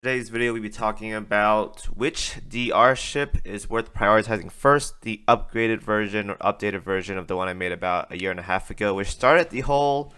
Today's video, we'll be talking about which DR ship is worth prioritizing first, the upgraded version or updated version of the one I made about a year and a half ago, which started the whole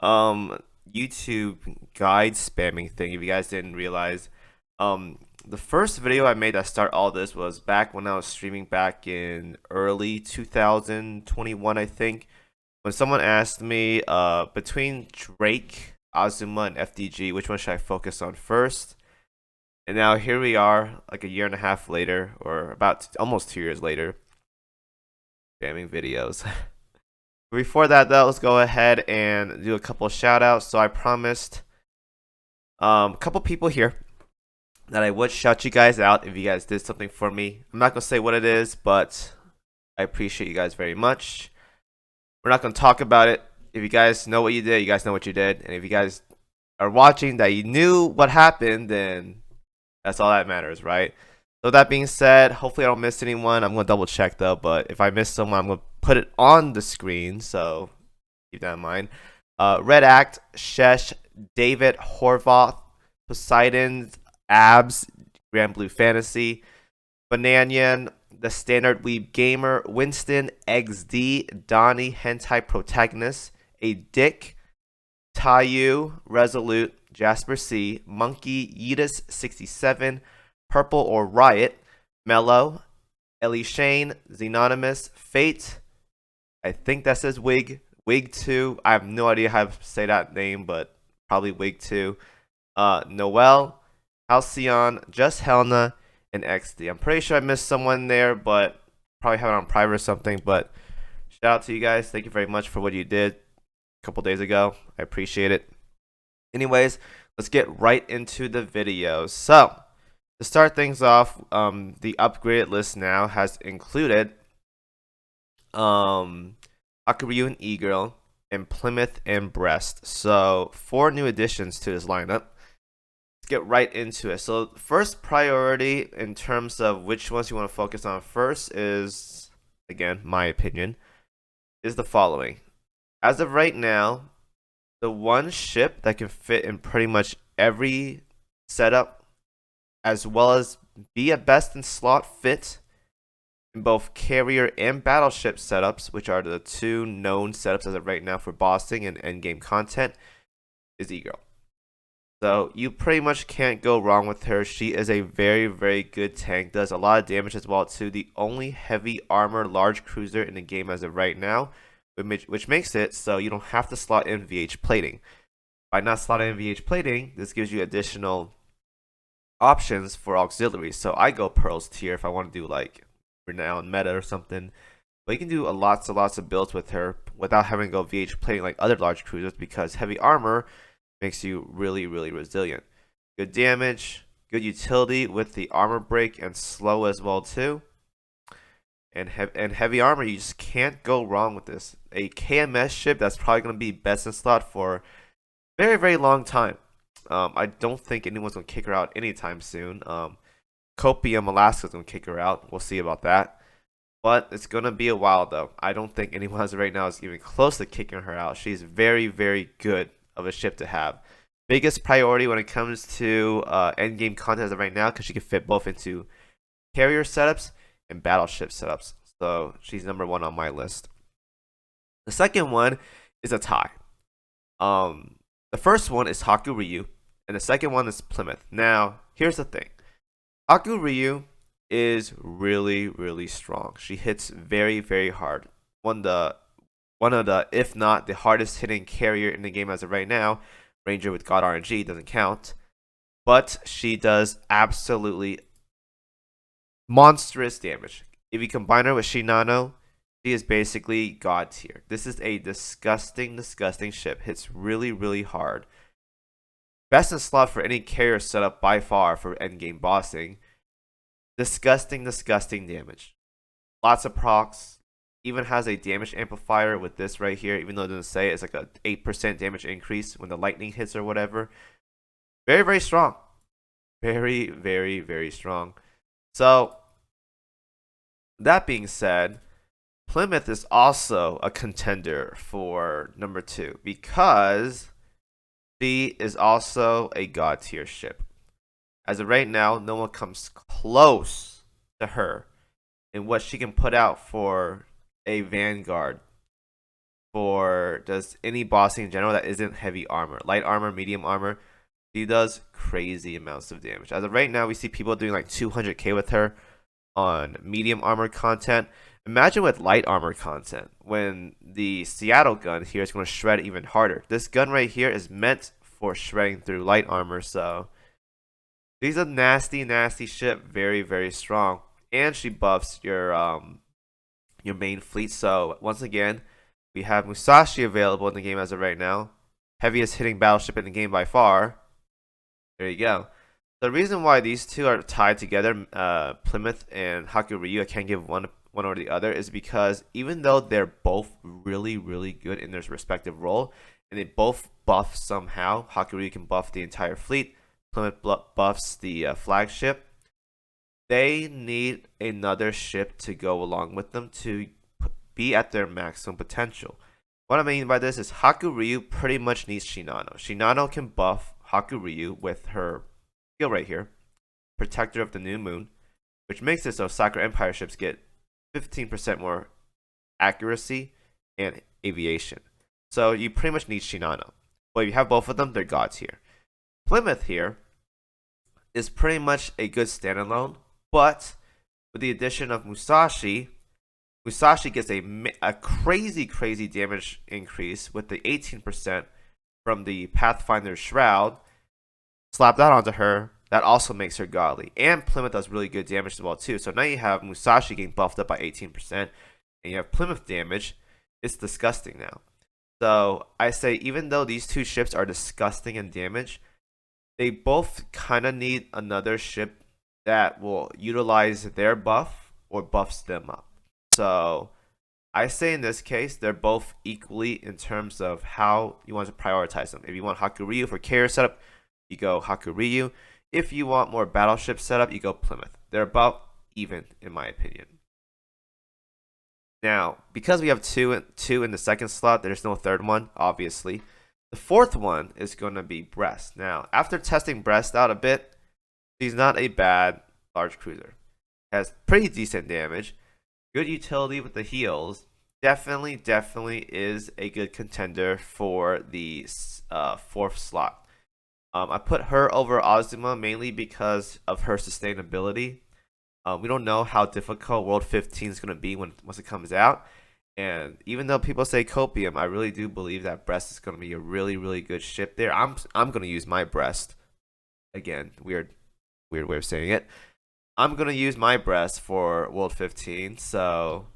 YouTube guide spamming thing, if you guys didn't realize. The first video I made that started all this was back when I was streaming back in early 2021, I think, when someone asked me between Drake, Azuma, and FDG, which one should I focus on first? And now here we are, like a year and a half later, or about almost 2 years later, spamming videos. Before that, though, let's go ahead and do a couple of shout outs. So I promised a couple people here that I would shout you guys out if you guys did something for me. I'm not going to say what it is, but I appreciate you guys very much. We're not going to talk about it. If you guys know what you did, you guys know what you did. And if you guys are watching that you knew what happened, then that's all that matters, right? So that being said, hopefully I don't miss anyone. I'm going to double check though, but if I miss someone, I'm going to put it on the screen, so keep that in mind. Red Act, Shesh, David, Horvath, Poseidon, Abs, Grand Blue Fantasy, Bananian, The Standard Weeb Gamer, Winston, XD, Donnie, Hentai Protagonist, A Dick, Tayu, Resolute, Jasper C, Monkey, Yeetus 67, Purple or Riot, Mellow, Ellie Shane, Xenonymous, Fate, I think that says Wig 2, I have no idea how to say that name, but probably Wig 2, Noel, Halcyon, Just Helena, and XD. I'm pretty sure I missed someone there, but probably have it on private or something, but shout out to you guys. Thank you very much for what you did a couple days ago. I appreciate it. Anyways, let's get right into the video. So, to start things off, the upgraded list now has included Hakuryu and E-Girl, and Plymouth and Brest. So, 4 new additions to this lineup. Let's get right into it. So, first priority in terms of which ones you want to focus on first is, again, my opinion, is the following. As of right now, the one ship that can fit in pretty much every setup, as well as be a best in slot fit in both carrier and battleship setups, which are the 2 known setups as of right now for bossing and endgame content, is E-Girl. So you pretty much can't go wrong with her. She is a very, very good tank, does a lot of damage as well too. The only heavy armor large cruiser in the game as of right now, which makes it so you don't have to slot in VH plating. By not slotting in VH plating, this gives you additional options for auxiliaries. So I go Pearl's tier if I want to do like renowned meta or something. But you can do lots of builds with her without having to go VH plating like other large cruisers, because heavy armor makes you really, really resilient. Good damage, good utility with the armor break, and slow as well too. And heavy armor, you just can't go wrong with this. A KMS ship that's probably going to be best in slot for a very, very long time. I don't think anyone's going to kick her out anytime soon. Copium Alaska's going to kick her out. We'll see about that. But it's going to be a while, though. I don't think anyone as of right now is even close to kicking her out. She's very, very good of a ship to have. Biggest priority when it comes to endgame content as of right now, because she can fit both into carrier setups and battleship setups. So she's number 1 on my list. The second one is a tie. The first one is Hakuryu, and the second one is Plymouth. Now, here's the thing. Hakuryu is really, really strong. She hits very, very hard. One of the, if not the hardest hitting carrier in the game as of right now. Ranger with God RNG doesn't count, but she does absolutely monstrous damage. If you combine her with Shinano, she is basically God tier. This is a disgusting, disgusting ship. Hits really, really hard. Best in slot for any carrier setup by far for endgame bossing. Disgusting, disgusting damage. Lots of procs. Even has a damage amplifier with this right here, even though it doesn't say it. It's like a 8% damage increase when the lightning hits or whatever. Very, very strong. Very, very, very strong. So, that being said, Plymouth is also a contender for number 2 because she is also a god tier ship. As of right now, no one comes close to her in what she can put out for a Vanguard, for just any bossing in general that isn't heavy armor. Light armor, medium armor, she does crazy amounts of damage. As of right now, we see people doing like 200k with her on medium armor content. Imagine with light armor content, when the Seattle gun here is going to shred even harder. This gun right here is meant for shredding through light armor, so these are nasty, nasty ship. Very, very strong. And she buffs your main fleet. So once again, we have Musashi available in the game as of right now. Heaviest hitting battleship in the game by far. There you go. The reason why these two are tied together, Plymouth and Hakuryu, I can't give one or the other, is because even though they're both really, really good in their respective role, and they both buff somehow, Hakuryu can buff the entire fleet, Plymouth buffs the flagship, they need another ship to go along with them to be at their maximum potential. What I mean by this is Hakuryu pretty much needs Shinano. Shinano can buff Hakuryu with her skill right here, Protector of the New Moon, which makes it so Sakura Empire ships get 15% more accuracy and aviation. So you pretty much need Shinano. But if you have both of them, they're gods here. Plymouth here is pretty much a good standalone, but with the addition of Musashi, Musashi gets a crazy, crazy damage increase with the 18% from the Pathfinder Shroud. Slap that onto her. That also makes her godly. And Plymouth does really good damage as well, too. So now you have Musashi getting buffed up by 18%, and you have Plymouth damage. It's disgusting now. So I say, even though these two ships are disgusting in damage, they both kind of need another ship that will utilize their buff or buffs them up. So I say in this case, they're both equally in terms of how you want to prioritize them. If you want Hakuryu for carrier setup, you go Hakuryu. If you want more battleship setup, you go Plymouth. They're about even, in my opinion. Now, because we have two in the second slot, there's no third one, obviously. The fourth one is going to be Brest. Now, after testing Brest out a bit, she's not a bad large cruiser. Has pretty decent damage, good utility with the heals. Definitely is a good contender for the fourth slot. I put her over Azuma mainly because of her sustainability. We don't know how difficult World 15 is going to be once it comes out. And even though people say Copium, I really do believe that Brest is going to be a really, really good ship there. I'm going to use my Brest. Again, weird way of saying it. I'm going to use my Brest for World 15, so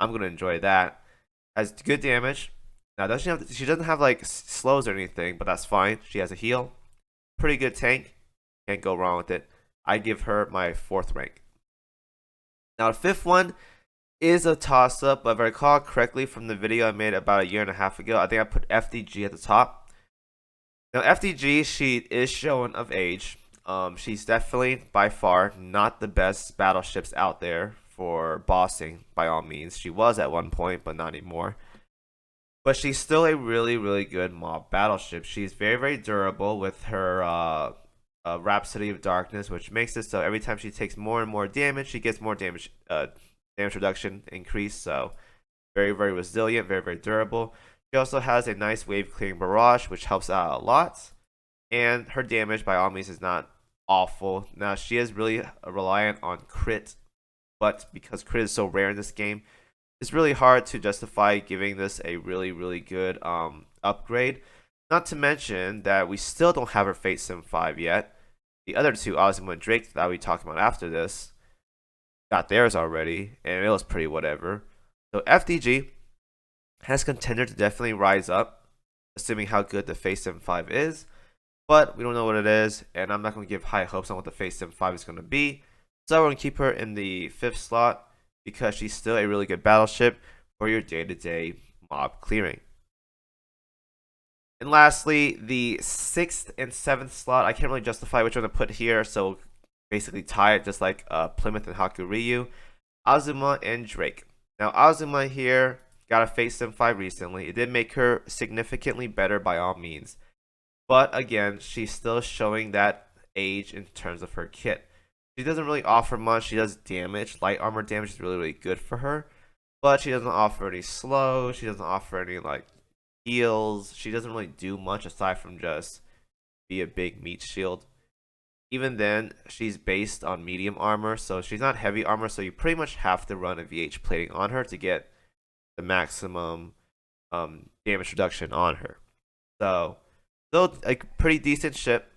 I'm going to enjoy that. Has good damage. Now, she doesn't have like slows or anything, but that's fine. She has a heal. Pretty good tank. Can't go wrong with it. I give her my 4th rank. Now, the 5th one is a toss-up, but if I recall correctly from the video I made about a year and a half ago, I think I put FDG at the top. Now, FDG, she is showing of age. She's definitely, by far, not the best battleships out there for bossing, by all means. She was at one point, but not anymore. But she's still a really, really good mob battleship. She's very, very durable with her Rhapsody of Darkness, which makes it so every time she takes more and more damage, she gets more damage reduction increase. So very, very resilient, very, very durable. She also has a nice wave clearing barrage, which helps out a lot. And her damage, by all means, is not awful. Now, she is really reliant on crit, but because crit is so rare in this game, it's really hard to justify giving this a really, really good upgrade. Not to mention that we still don't have her Fate Sim 5 yet. The other two, Azuma and Drake, that we talked about after this, got theirs already, and it was pretty whatever. So FDG has contender to definitely rise up, assuming how good the Fate Sim 5 is. But we don't know what it is, and I'm not going to give high hopes on what the Fate Sim 5 is going to be. So we're going to keep her in the 5th slot, because she's still a really good battleship for your day-to-day mob clearing. And lastly, the 6th and 7th slot, I can't really justify which one to put here, so basically tie it just like Plymouth and Hakuryu, Azuma and Drake. Now, Azuma here got a Fate Sim 5 recently. It did make her significantly better by all means. But again, she's still showing that age in terms of her kit. She doesn't really offer much. She does damage. Light armor damage is really, really good for her. But she doesn't offer any slow. She doesn't offer any like heals. She doesn't really do much aside from just be a big meat shield. Even then, she's based on medium armor, so she's not heavy armor, so you pretty much have to run a VH plating on her to get the maximum damage reduction on her. So, still a pretty decent ship,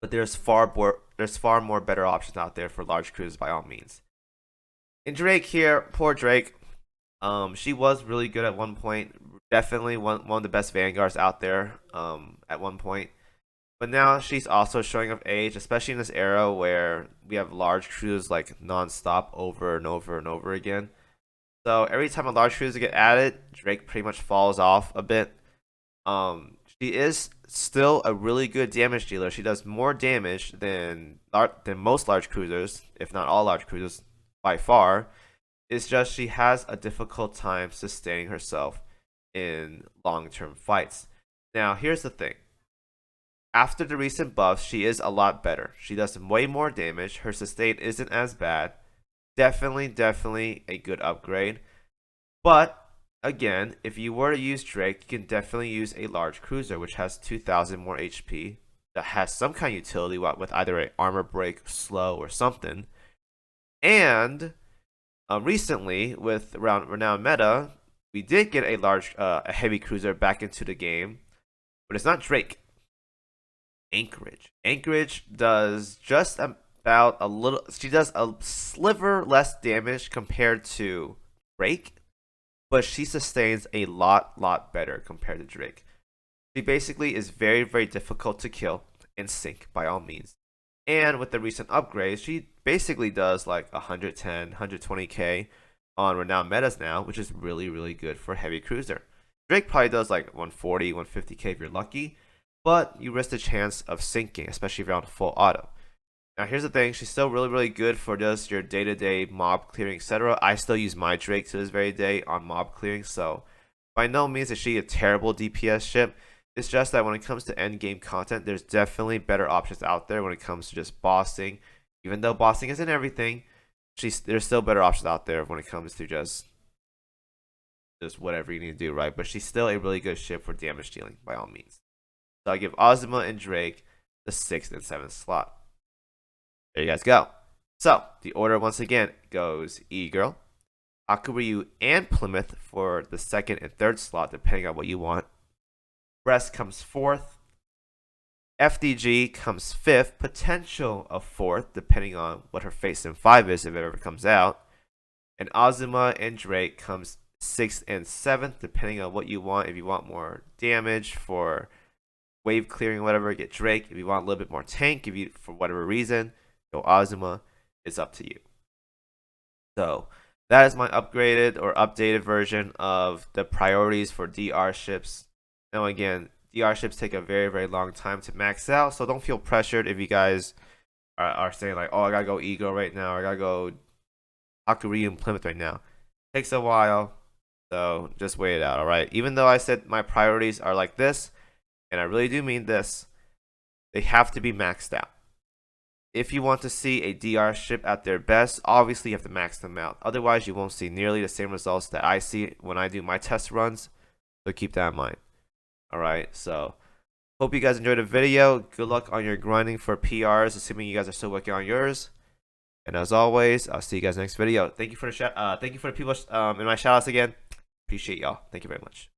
but there's far more better options out there for large cruisers by all means. And Drake here, poor Drake. She was really good at one point. Definitely one of the best vanguards out there. At one point. But now she's also showing of age, especially in this era where we have large cruisers like non-stop over and over and over again. So every time a large cruiser get added, Drake pretty much falls off a bit. She is still a really good damage dealer. She does more damage than most large cruisers, if not all large cruisers by far. It's just she has a difficult time sustaining herself in long-term fights. Now, here's the thing. After the recent buffs, she is a lot better. She does way more damage. Her sustain isn't as bad. Definitely a good upgrade. But, again, if you were to use Drake, you can definitely use a large cruiser, which has 2,000 more HP, that has some kind of utility with either an armor break, slow, or something. And recently, with around Renowned Meta, we did get a heavy cruiser back into the game, but it's not Drake. Anchorage. Anchorage does just about a little. She does a sliver less damage compared to Drake, but she sustains a lot better compared to Drake. She basically is very difficult to kill and sink by all means. And with the recent upgrades, she basically does like 110, 120k on renowned metas now, which is really good for a heavy cruiser. Drake probably does like 140, 150k if you're lucky, but you risk the chance of sinking, especially if you're on full auto. Now here's the thing, she's still really good for just your day-to-day mob clearing, etc. I still use my Drake to this very day on mob clearing, so by no means is she a terrible DPS ship. It's just that when it comes to end game content, there's definitely better options out there when it comes to just bossing. Even though bossing isn't everything, there's still better options out there when it comes to just whatever you need to do, right? But she's still a really good ship for damage dealing by all means. So I give Ozma and Drake the 6th and 7th slot. There you guys go. So the order once again goes E-Girl, Akuryu, and Plymouth for the 2nd and 3rd slot, depending on what you want. Breast comes 4th. FDG comes 5th, potential of 4th, depending on what her Phase in 5 is, if it ever comes out. And Azuma and Drake comes 6th and 7th, depending on what you want. If you want more damage for wave clearing or whatever, get Drake. If you want a little bit more tank, for whatever reason, go Azuma. It's up to you. So that is my upgraded or updated version of the priorities for DR ships. Now again, DR ships take a very long time to max out, so don't feel pressured if you guys are saying like, oh, I gotta go Ego right now, or I gotta go Akuryu and Plymouth right now. It takes a while, so just wait it out, alright? Even though I said my priorities are like this, and I really do mean this, they have to be maxed out. If you want to see a DR ship at their best, obviously you have to max them out. Otherwise, you won't see nearly the same results that I see when I do my test runs, so keep that in mind. Alright, so hope you guys enjoyed the video. Good luck on your grinding for PRs, assuming you guys are still working on yours. And as always, I'll see you guys next video. Thank you for the people in my shoutouts again. Appreciate y'all. Thank you very much.